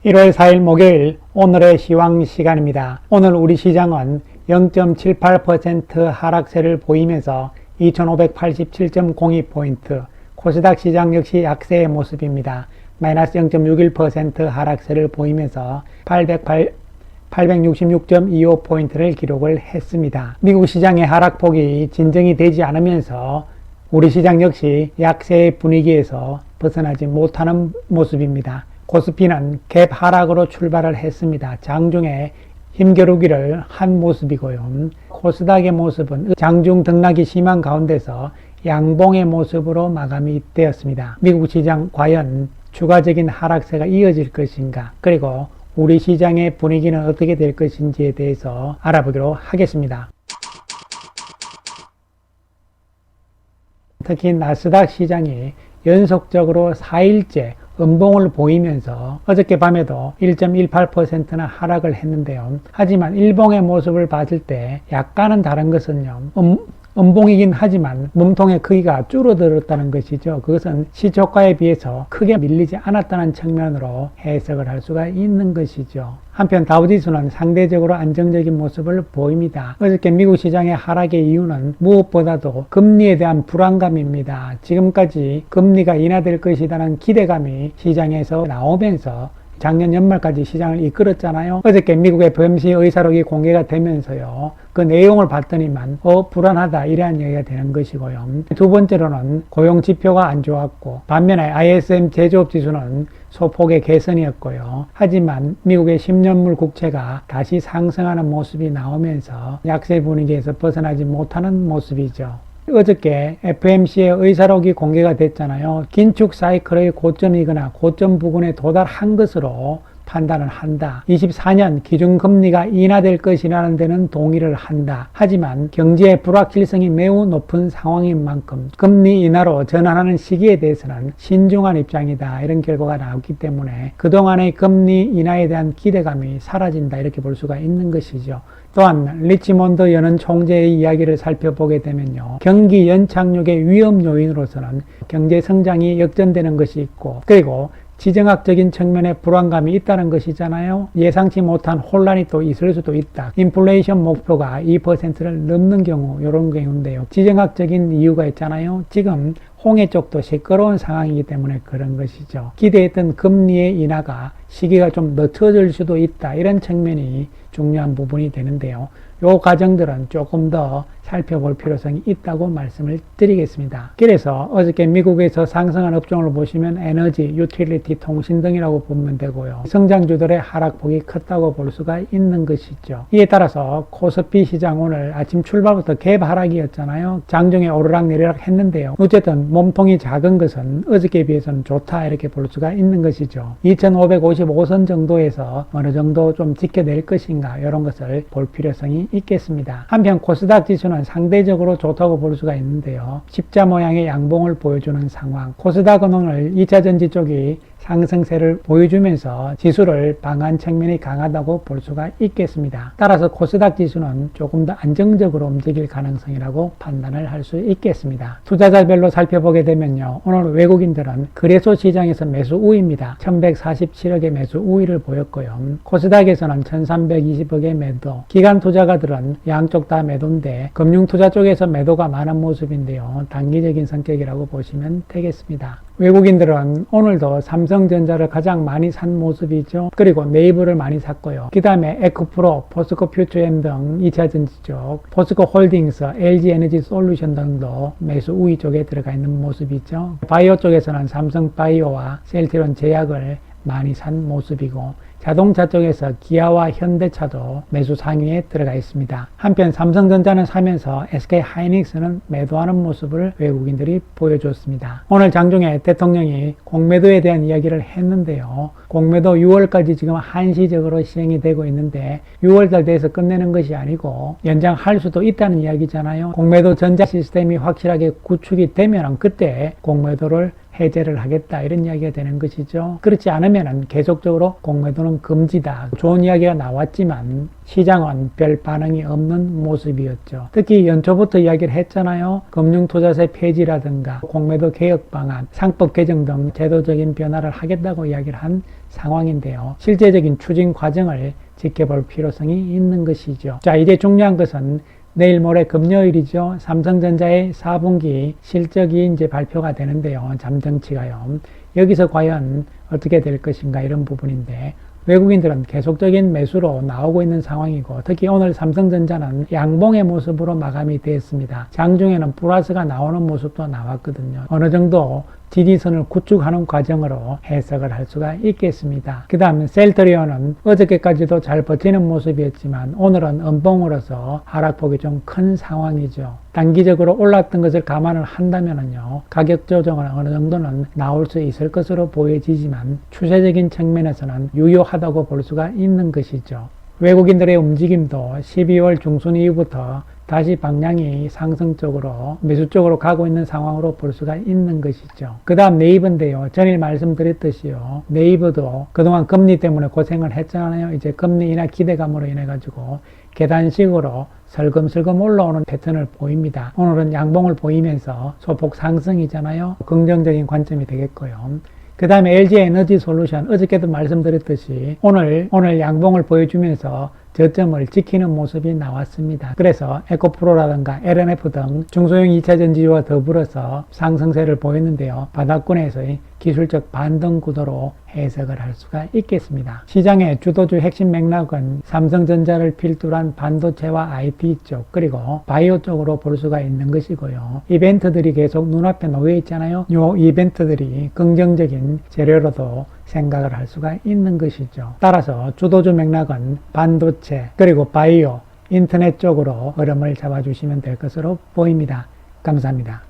1월 4일 목요일 오늘의 시황 시간입니다. 오늘 우리 시장은 0.78% 하락세를 보이면서 2587.02포인트, 코스닥 시장 역시 약세의 모습입니다. 마이너스 0.61% 하락세를 보이면서 866.25포인트를 기록을 했습니다. 미국 시장의 하락폭이 진정이 되지 않으면서 우리 시장 역시 약세의 분위기에서 벗어나지 못하는 모습입니다. 코스피는 갭 하락으로 출발을 했습니다. 장중에 힘겨루기를 한 모습이고요. 코스닥의 모습은 장중 등락이 심한 가운데서 양봉의 모습으로 마감이 되었습니다. 미국 시장 과연 추가적인 하락세가 이어질 것인가, 그리고 우리 시장의 분위기는 어떻게 될 것인지에 대해서 알아보기로 하겠습니다. 특히 나스닥 시장이 연속적으로 4일째 음봉을 보이면서 어저께 밤에도 1.18%나 하락을 했는데요. 하지만 일봉의 모습을 봤을 때 약간은 다른 것은요, 음봉이긴 하지만 몸통의 크기가 줄어들었다는 것이죠. 그것은 시초가에 비해서 크게 밀리지 않았다는 측면으로 해석을 할 수가 있는 것이죠. 한편 다우지수는 상대적으로 안정적인 모습을 보입니다. 어저께 미국 시장의 하락의 이유는 무엇보다도 금리에 대한 불안감입니다. 지금까지 금리가 인하될 것이라는 기대감이 시장에서 나오면서 작년 연말까지 시장을 이끌었잖아요. 어저께 미국의 FOMC 의사록이 공개가 되면서요, 그 내용을 봤더니만 불안하다 이러한 얘기가 되는 것이고요. 두 번째로는 고용 지표가 안 좋았고, 반면에 ISM 제조업 지수는 소폭의 개선이었고요. 하지만 미국의 10년물 국채가 다시 상승하는 모습이 나오면서 약세 분위기에서 벗어나지 못하는 모습이죠. 어저께 FOMC의 의사록이 공개가 됐잖아요. 긴축 사이클의 고점이거나 고점 부근에 도달한 것으로 판단을 한다. 24년 기준금리가 인하될 것이라는 데는 동의를 한다. 하지만 경제의 불확실성이 매우 높은 상황인 만큼 금리 인하로 전환하는 시기에 대해서는 신중한 입장이다. 이런 결과가 나왔기 때문에 그동안의 금리 인하에 대한 기대감이 사라진다. 이렇게 볼 수가 있는 것이죠. 또한 리치몬드 연은 총재의 이야기를 살펴보게 되면요, 경기 연착륙의 위험 요인으로서는 경제 성장이 역전되는 것이 있고, 그리고 지정학적인 측면에 불안감이 있다는 것이잖아요. 예상치 못한 혼란이 또 있을 수도 있다. 인플레이션 목표가 2%를 넘는 경우, 이런 경우인데요. 지정학적인 이유가 있잖아요. 지금 홍해 쪽도 시끄러운 상황이기 때문에 그런 것이죠. 기대했던 금리의 인하가 시기가 좀 늦춰질 수도 있다. 이런 측면이 중요한 부분이 되는데요. 이 과정들은 조금 더 살펴볼 필요성이 있다고 말씀을 드리겠습니다. 그래서 어저께 미국에서 상승한 업종을 보시면 에너지, 유틸리티, 통신 등이라고 보면 되고요. 성장주들의 하락폭이 컸다고 볼 수가 있는 것이죠. 이에 따라서 코스피 시장 오늘 아침 출발부터 갭 하락이었잖아요. 장중에 오르락내리락 했는데요. 어쨌든 몸통이 작은 것은 어저께 비해서는 좋다, 이렇게 볼 수가 있는 것이죠. 2555선 정도에서 어느 정도 좀 지켜낼 것인가, 이런 것을 볼 필요성이 있겠습니다. 한편 코스닥 지수는 상대적으로 좋다고 볼 수가 있는데요. 십자 모양의 양봉을 보여주는 상황. 코스닥은 오늘 2차전지 쪽이 상승세를 보여주면서 지수를 방한 측면이 강하다고 볼 수가 있겠습니다. 따라서 코스닥 지수는 조금 더 안정적으로 움직일 가능성이라고 판단을 할 수 있겠습니다. 투자자별로 살펴보게 되면요, 오늘 외국인들은 거래소 시장에서 매수 우위입니다. 1147억의 매수 우위를 보였고요. 코스닥에서는 1320억의 매도, 기관 투자가들은 양쪽 다 매도인데 금융투자 쪽에서 매도가 많은 모습인데요. 단기적인 성격이라고 보시면 되겠습니다. 외국인들은 오늘도 삼성전자를 가장 많이 산 모습이죠. 그리고 네이버를 많이 샀고요. 그 다음에 에코프로, 포스코 퓨처엠 등 2차전지 쪽, 포스코 홀딩스, LG에너지 솔루션 등도 매수 우위 쪽에 들어가 있는 모습이죠. 바이오 쪽에서는 삼성바이오와 셀트리온 제약을 많이 산 모습이고, 자동차 쪽에서 기아와 현대차도 매수 상위에 들어가 있습니다. 한편 삼성전자는 사면서 SK하이닉스는 매도하는 모습을 외국인들이 보여줬습니다. 오늘 장중에 대통령이 공매도에 대한 이야기를 했는데요. 공매도 6월까지 지금 한시적으로 시행이 되고 있는데 6월달 돼서 끝내는 것이 아니고 연장할 수도 있다는 이야기잖아요. 공매도 전자 시스템이 확실하게 구축이 되면 그때 공매도를 해제를 하겠다 이런 이야기가 되는 것이죠. 그렇지 않으면 계속적으로 공매도는 금지다. 좋은 이야기가 나왔지만 시장은 별 반응이 없는 모습이었죠. 특히 연초부터 이야기를 했잖아요. 금융투자세 폐지라든가 공매도 개혁 방안, 상법 개정 등 제도적인 변화를 하겠다고 이야기를 한 상황인데요. 실제적인 추진 과정을 지켜볼 필요성이 있는 것이죠. 자, 이제 중요한 것은 내일 모레 금요일이죠. 삼성전자의 4분기 실적이 이제 발표가 되는데요. 잠정치가요. 여기서 과연 어떻게 될 것인가 이런 부분인데 외국인들은 계속적인 매수로 나오고 있는 상황이고 특히 오늘 삼성전자는 양봉의 모습으로 마감이 되었습니다. 장중에는 플러스가 나오는 모습도 나왔거든요. 어느 정도 지지선을 구축하는 과정으로 해석을 할 수가 있겠습니다. 그 다음 셀트리온은 어저께까지도 잘 버티는 모습이었지만 오늘은 음봉으로서 하락폭이 좀 큰 상황이죠. 단기적으로 올랐던 것을 감안을 한다면요 가격 조정은 어느 정도는 나올 수 있을 것으로 보여지지만 추세적인 측면에서는 유효하다고 볼 수가 있는 것이죠. 외국인들의 움직임도 12월 중순 이후부터 다시 방향이 상승 쪽으로 매수 쪽으로 가고 있는 상황으로 볼 수가 있는 것이죠. 그 다음 네이버인데요. 전일 말씀드렸듯이요. 네이버도 그동안 금리 때문에 고생을 했잖아요. 이제 금리 인하 기대감으로 인해 가지고 계단식으로 슬금슬금 올라오는 패턴을 보입니다. 오늘은 양봉을 보이면서 소폭 상승이잖아요. 긍정적인 관점이 되겠고요. 그 다음에 LG에너지솔루션 어저께도 말씀드렸듯이 오늘 양봉을 보여주면서 저점을 지키는 모습이 나왔습니다. 그래서 에코프로라든가 LNF 등 중소형 2차전지와 더불어서 상승세를 보였는데요. 바닥권에서의 기술적 반등 구도로 해석을 할 수가 있겠습니다. 시장의 주도주 핵심 맥락은 삼성전자를 필두로 한 반도체와 IT 쪽 그리고 바이오 쪽으로 볼 수가 있는 것이고요. 이벤트들이 계속 눈앞에 놓여 있잖아요. 이 이벤트들이 긍정적인 재료로도 생각을 할 수가 있는 것이죠. 따라서 주도주 맥락은 반도체 그리고 바이오, 인터넷 쪽으로 흐름을 잡아주시면 될 것으로 보입니다. 감사합니다.